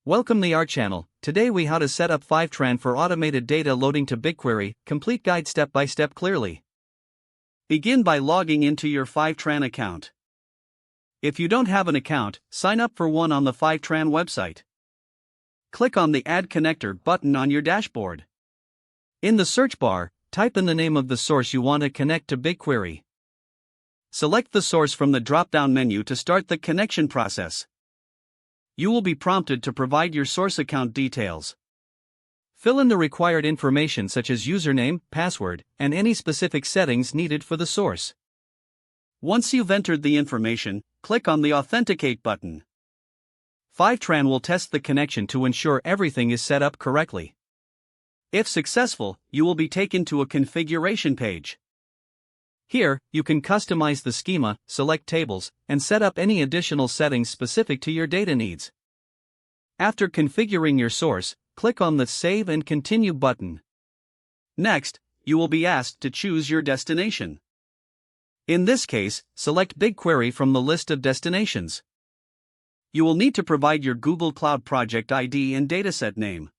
Welcome to our channel. Today we how to set up Fivetran for automated data loading to BigQuery, complete guide step by step clearly. Begin by logging into your Fivetran account. If you don't have an account, sign up for one on the Fivetran website. Click on the Add Connector button on your dashboard. In the search bar, type in the name of the source you want to connect to BigQuery. Select the source from the drop-down menu to start the connection process. You will be prompted to provide your source account details. Fill in the required information such as username, password, and any specific settings needed for the source. Once you've entered the information, click on the Authenticate button. Fivetran will test the connection to ensure everything is set up correctly. If successful, you will be taken to a configuration page. Here, you can customize the schema, select tables, and set up any additional settings specific to your data needs. After configuring your source, click on the Save and Continue button. Next, you will be asked to choose your destination. In this case, select BigQuery from the list of destinations. You will need to provide your Google Cloud Project ID and dataset name.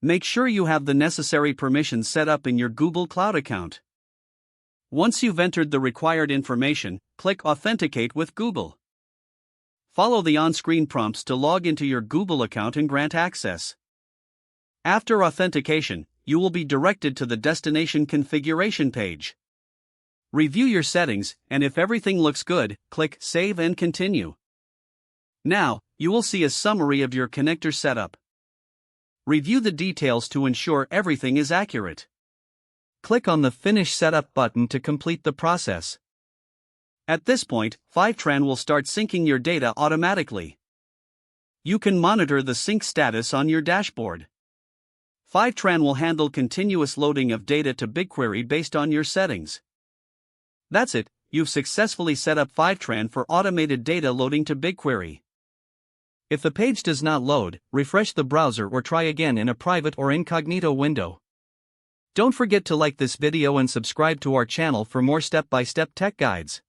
Make sure you have the necessary permissions set up in your Google Cloud account. Once you've entered the required information, click Authenticate with Google. Follow the on-screen prompts to log into your Google account and grant access. After authentication, you will be directed to the destination configuration page. Review your settings, and if everything looks good, click Save and Continue. Now, you will see a summary of your connector setup. Review the details to ensure everything is accurate. Click on the Finish Setup button to complete the process. At this point, Fivetran will start syncing your data automatically. You can monitor the sync status on your dashboard. Fivetran will handle continuous loading of data to BigQuery based on your settings. That's it, you've successfully set up Fivetran for automated data loading to BigQuery. If the page does not load, refresh the browser or try again in a private or incognito window. Don't forget to like this video and subscribe to our channel for more step-by-step tech guides.